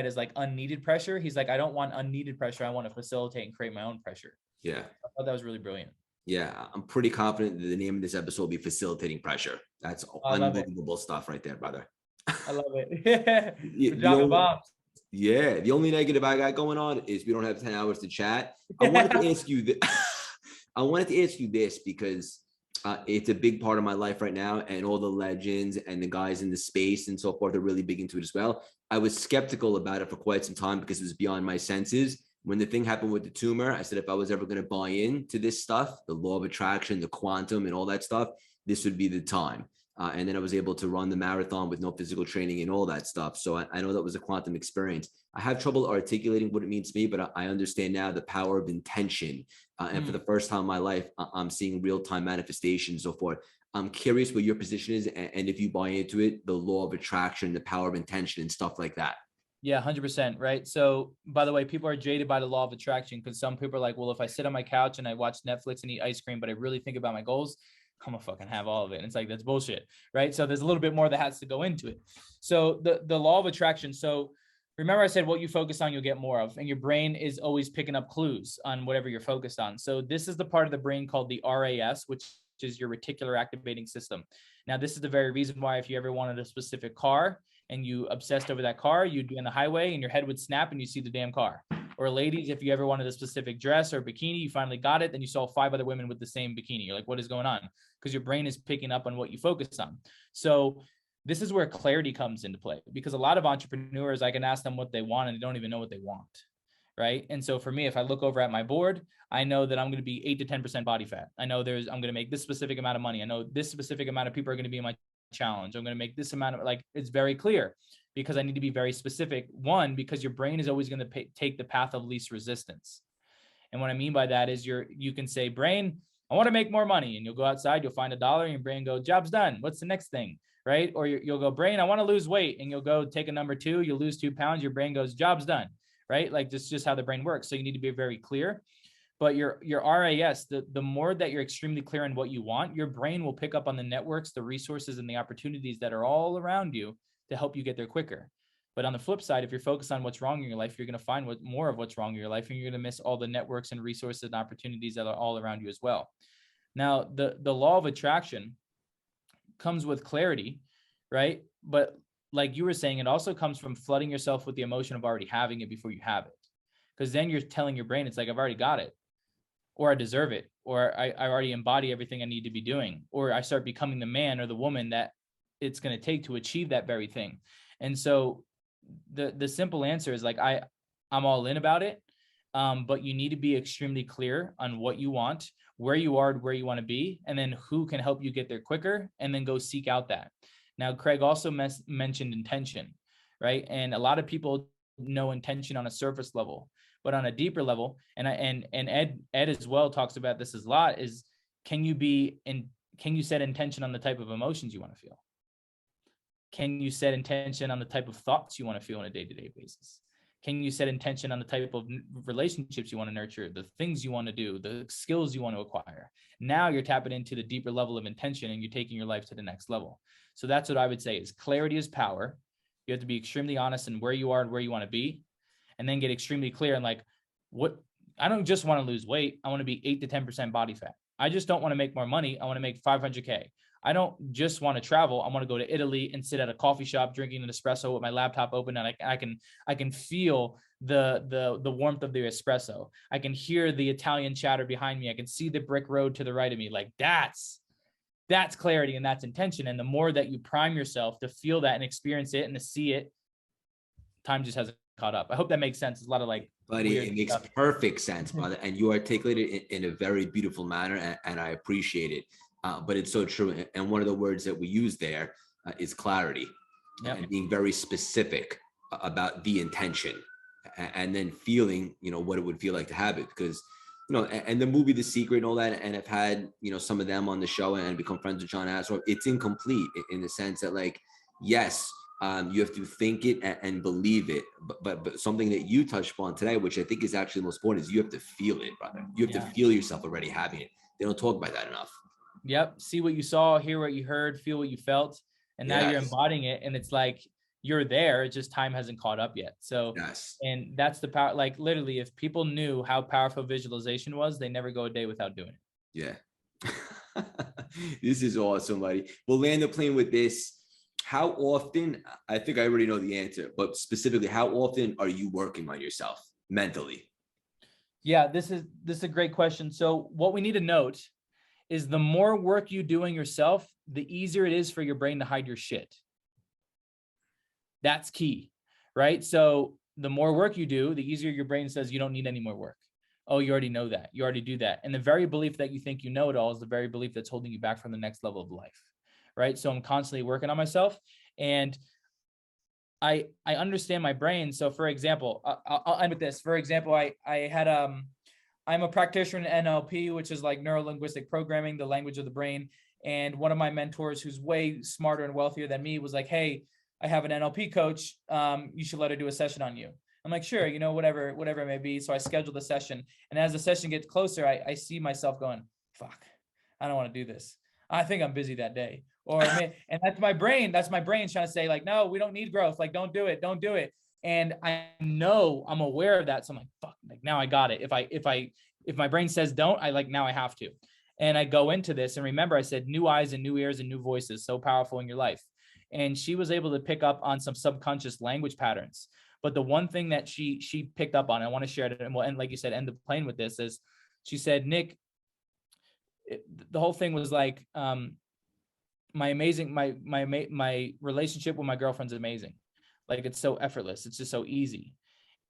is like unneeded pressure. He's like, I don't want unneeded pressure. I want to facilitate and create my own pressure. Yeah. I thought that was really brilliant. Yeah. I'm pretty confident that the name of this episode will be facilitating pressure. That's unbelievable stuff right there, brother. I love it. The only negative I got going on is we don't have 10 hours to chat. I wanted to ask you this because it's a big part of my life right now, and all the legends and the guys in the space and so forth are really big into it as well. I was skeptical about it for quite some time because it was beyond my senses. When the thing happened with the tumor, I said, if I was ever going to buy into this stuff, the law of attraction, the quantum and all that stuff, this would be the time. And then I was able to run the marathon with no physical training and all that stuff. So I know that was a quantum experience. I have trouble articulating what it means to me, but I understand now the power of intention. And for the first time in my life, I'm seeing real-time manifestations and so forth. I'm curious what your position is, and if you buy into it, the law of attraction, the power of intention and stuff like that. Yeah, 100%. Right. So by the way, people are jaded by the law of attraction because some people are like, well, if I sit on my couch and I watch Netflix and eat ice cream, but I really think about my goals, I'm gonna fucking have all of it. And it's like, that's bullshit. Right. So there's a little bit more that has to go into it. So the law of attraction. So remember I said what you focus on, you'll get more of, and your brain is always picking up clues on whatever you're focused on. So this is the part of the brain called the RAS, which is your reticular activating system. Now, this is the very reason why if you ever wanted a specific car and you obsessed over that car, you'd be on the highway and your head would snap and you see the damn car. Or ladies, if you ever wanted a specific dress or bikini, you finally got it, then you saw 5 other women with the same bikini. You're like, what is going on? Because your brain is picking up on what you focus on. So this is where clarity comes into play, because a lot of entrepreneurs, I can ask them what they want and they don't even know what they want. Right. And so for me, if I look over at my board, I know that I'm going to be 8 to 10% body fat. I know I'm going to make this specific amount of money. I know this specific amount of people are going to be in my challenge. I'm going to make this amount of, like, it's very clear because I need to be very specific. One, because your brain is always going to take the path of least resistance. And what I mean by that is you can say, brain, I want to make more money. And you'll go outside, you'll find $1 and your brain go, job's done. What's the next thing? Right. Or you'll go, brain, I want to lose weight. And you'll go take a number 2, you'll lose 2 pounds. Your brain goes, job's done. Right. Like this is just how the brain works. So you need to be very clear. But your RAS, the more that you're extremely clear on what you want, your brain will pick up on the networks, the resources, and the opportunities that are all around you to help you get there quicker. But on the flip side, if you're focused on what's wrong in your life, you're going to find more of what's wrong in your life, and you're going to miss all the networks and resources and opportunities that are all around you as well. Now, the law of attraction comes with clarity, right? But like you were saying, it also comes from flooding yourself with the emotion of already having it before you have it. Because then you're telling your brain, it's like, I've already got it, or I deserve it, or I already embody everything I need to be doing, or I start becoming the man or the woman that it's going to take to achieve that very thing. And so the simple answer is like, I'm all in about it. But you need to be extremely clear on what you want, where you are, where you want to be, and then who can help you get there quicker, and then go seek out that. Now, Craig also mentioned intention, right? And a lot of people know intention on a surface level, but on a deeper level, and Ed as well talks about this a lot, is can you set intention on the type of emotions you want to feel? Can you set intention on the type of thoughts you want to feel on a day-to-day basis? Can you set intention on the type of relationships you want to nurture, the things you want to do, the skills you want to acquire? Now you're tapping into the deeper level of intention, and you're taking your life to the next level. So that's what I would say is clarity is power. You have to be extremely honest in where you are and where you want to be, and then get extremely clear on like, what, I don't just want to lose weight. I want to be 8 to 10% body fat. I just don't want to make more money. I want to make 500K. I don't just want to travel. I want to go to Italy and sit at a coffee shop drinking an espresso with my laptop open, and I can feel the warmth of the espresso. I can hear the Italian chatter behind me. I can see the brick road to the right of me. Like that's clarity, and that's intention. And the more that you prime yourself to feel that and experience it and to see it, time just hasn't caught up. I hope that makes sense. It's a lot of like, Buddy, it makes perfect sense, brother. And you articulate it in a very beautiful manner, and I appreciate it. But it's so true. And one of the words that we use there is clarity, and being very specific about the intention, and then feeling, what it would feel like to have it. Because, and the movie The Secret and all that, and I've had, some of them on the show and become friends with John Assaraf. It's incomplete in the sense that, like, yes, you have to think it and believe it, but something that you touched upon today, which I think is actually the most important, is you have to feel it, brother. You have to feel yourself already having it. They don't talk about that enough. Yep. See what you saw, hear what you heard, feel what you felt, and now you're embodying it, and it's like you're there. It's just time hasn't caught up yet. So, and that's the power. Like literally, if people knew how powerful visualization was, they never go a day without doing it. Yeah. This is awesome, buddy. We'll land the plane with this. How often, I think I already know the answer, but specifically, how often are you working on yourself mentally? Yeah, this is a great question. So what we need to note is the more work you do on yourself, the easier it is for your brain to hide your shit. That's key, right? So the more work you do, the easier your brain says you don't need any more work. Oh, you already know that. You already do that. And the very belief that you think you know it all is the very belief that's holding you back from the next level of life, right? So I'm constantly working on myself, and I understand my brain. So for example, I'll end with this. For example, I'm a practitioner in NLP, which is like neuro-linguistic programming, the language of the brain. And one of my mentors, who's way smarter and wealthier than me, was like, hey, I have an NLP coach. You should let her do a session on you. I'm like, sure, whatever it may be. So I scheduled the session. And as the session gets closer, I see myself going, fuck, I don't want to do this. I think I'm busy that day. And that's my brain. That's my brain trying to say like, no, we don't need growth. Like, don't do it. Don't do it. And I know I'm aware of that. So I'm like, fuck, like now I got it. If my brain says don't, now I have to. And I go into this, and remember I said new eyes and new ears and new voices, so powerful in your life. And she was able to pick up on some subconscious language patterns. But the one thing that she picked up on, I want to share it, and we'll end, like you said, end the plane with this, is she said, Nick, the whole thing was like, my relationship with my girlfriend's amazing. Like it's so effortless. It's just so easy.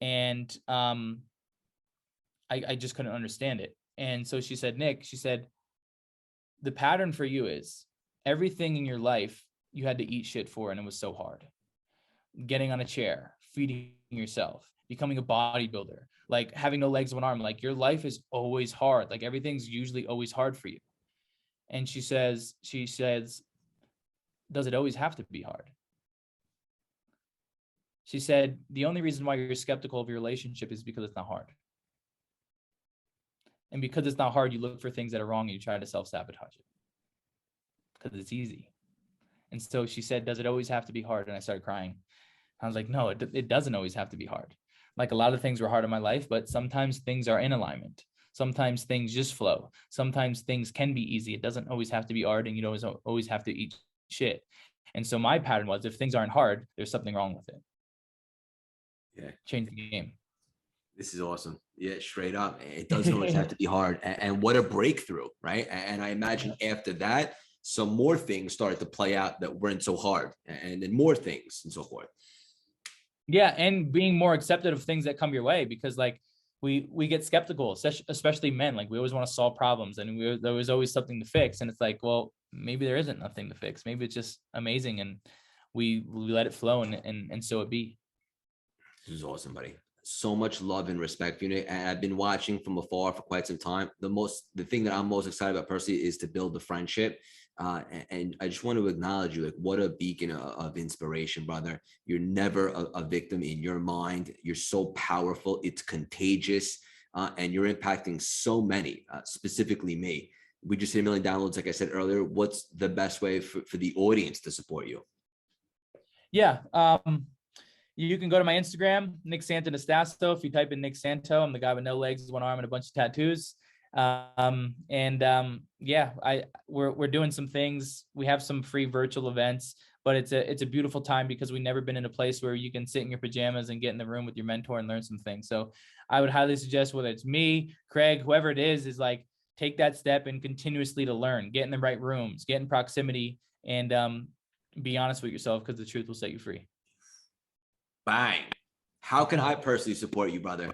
And I just couldn't understand it. And so she said, Nick, she said, the pattern for you is everything in your life you had to eat shit for, and it was so hard. Getting on a chair, feeding yourself, becoming a bodybuilder, like having no legs, one arm, like your life is always hard. Like everything's usually always hard for you. And she says, does it always have to be hard? She said, the only reason why you're skeptical of your relationship is because it's not hard. And because it's not hard, you look for things that are wrong and you try to self-sabotage it because it's easy. And so she said, does it always have to be hard? And I started crying. I was like, no, it doesn't always have to be hard. Like a lot of things were hard in my life, but sometimes things are in alignment. Sometimes things just flow. Sometimes things can be easy. It doesn't always have to be hard, and you don't always have to eat shit. And so my pattern was, if things aren't hard, there's something wrong with it. Yeah. Change the game. This is awesome. Yeah, straight up. It doesn't always have to be hard. And what a breakthrough, right? And I imagine after that, some more things started to play out that weren't so hard, and then more things and so forth. Yeah, and being more accepted of things that come your way, because like we get skeptical, especially men. Like we always want to solve problems, and there was always something to fix. And it's like, well, maybe there isn't nothing to fix. Maybe it's just amazing, and we let it flow, and so it be. This is awesome, buddy. So much love and respect for you, Nick. And I've been watching from afar for quite some time. The thing that I'm most excited about personally is to build the friendship. And I just want to acknowledge you, like what a beacon of inspiration, brother. You're never a victim in your mind. You're so powerful. It's contagious. And you're impacting so many, specifically me. We just hit 1 million downloads. Like I said earlier, what's the best way for the audience to support you? Yeah. You can go to my Instagram, Nick Santonastasso. If you type in Nick Santo, I'm the guy with no legs, one arm, and a bunch of tattoos. Yeah, we're doing some things. We have some free virtual events, but it's a beautiful time because we've never been in a place where you can sit in your pajamas and get in the room with your mentor and learn some things. So I would highly suggest, whether it's me, Craig, whoever it is like, take that step and continuously to learn, get in the right rooms, get in proximity, and be honest with yourself, because the truth will set you free. Bang. How can I personally support you, brother?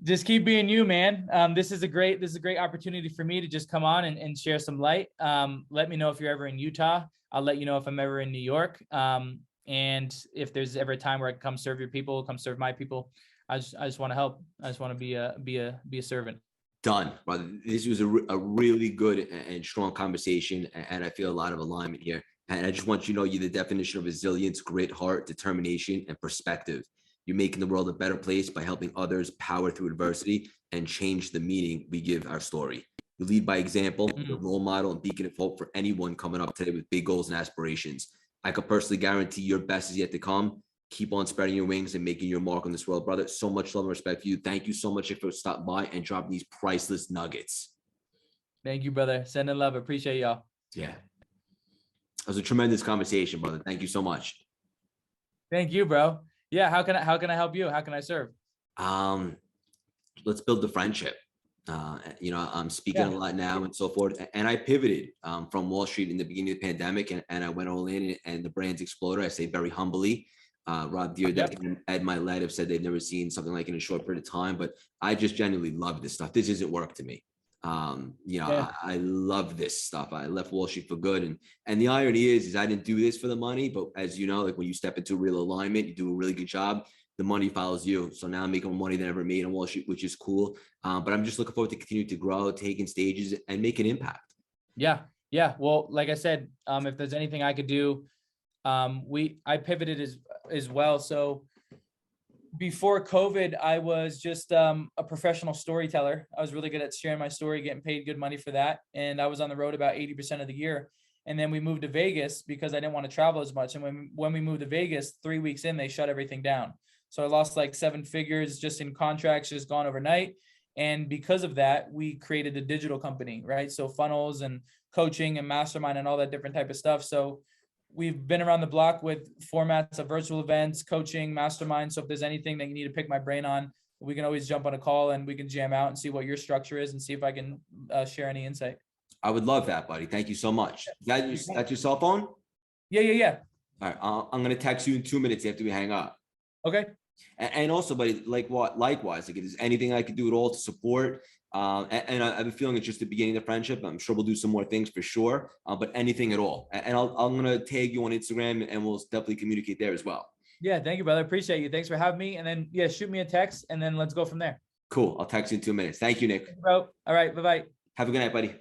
Just keep being you, man. This is a great opportunity for me to just come on and share some light. Let me know if you're ever in Utah. I'll let you know if I'm ever in New York. And if there's ever a time where I can come serve your people, come serve my people. I just want to help. I just want to be a servant. Done, brother. This was a really good and strong conversation, and I feel a lot of alignment here. And I just want you to know you're the definition of resilience, grit, heart, determination, and perspective. You're making the world a better place by helping others power through adversity and change the meaning we give our story. You lead by example, you're a role model and beacon of hope for anyone coming up today with big goals and aspirations. I could personally guarantee your best is yet to come. Keep on spreading your wings and making your mark on this world, brother. So much love and respect for you. Thank you so much for stopping by and dropping these priceless nuggets. Thank you, brother. Sending love. Appreciate y'all. Yeah. It was a tremendous conversation, brother. Thank you so much. Thank you, bro. Yeah. How can I help you? How can I serve? Let's build the friendship. I'm speaking a lot now and so forth. And I pivoted from Wall Street in the beginning of the pandemic, and I went all in, and the brands exploded. I say very humbly. Rob Deere and Ed Milet have said they've never seen something like it in a short period of time, but I just genuinely love this stuff. This isn't work to me. I love this stuff. I left Wall Street for good. And the irony is I didn't do this for the money, but as you know, like when you step into real alignment, you do a really good job, the money follows you. So now I'm making more money than I ever made on Wall Street, which is cool. But I'm just looking forward to continue to grow, taking stages and make an impact. Yeah. Yeah. Well, like I said, if there's anything I could do, I pivoted as well. So before COVID, I was just a professional storyteller. I was really good at sharing my story, getting paid good money for that. And I was on the road about 80% of the year. And then we moved to Vegas because I didn't want to travel as much. And when we moved to Vegas, 3 weeks in, they shut everything down. So I lost like 7 figures just in contracts, just gone overnight. And because of that, we created a digital company, right? So funnels and coaching and mastermind and all that different type of stuff. So we've been around the block with formats of virtual events, coaching, mastermind. So if there's anything that you need to pick my brain on, we can always jump on a call and we can jam out and see what your structure is and see if I can share any insight. I would love that, buddy. Thank you so much. That's your cell phone? Yeah. All right. I'm going to text you in 2 minutes after we hang up. Okay. And also, buddy, likewise, like if there's anything I could do at all to support, and I have a feeling it's just the beginning of the friendship. I'm sure we'll do some more things for sure, but anything at all. And I'm going to tag you on Instagram and we'll definitely communicate there as well. Yeah. Thank you, brother. Appreciate you. Thanks for having me. And then, shoot me a text and then let's go from there. Cool. I'll text you in 2 minutes. Thank you, Nick. Bro. All right. Bye-bye. Have a good night, buddy.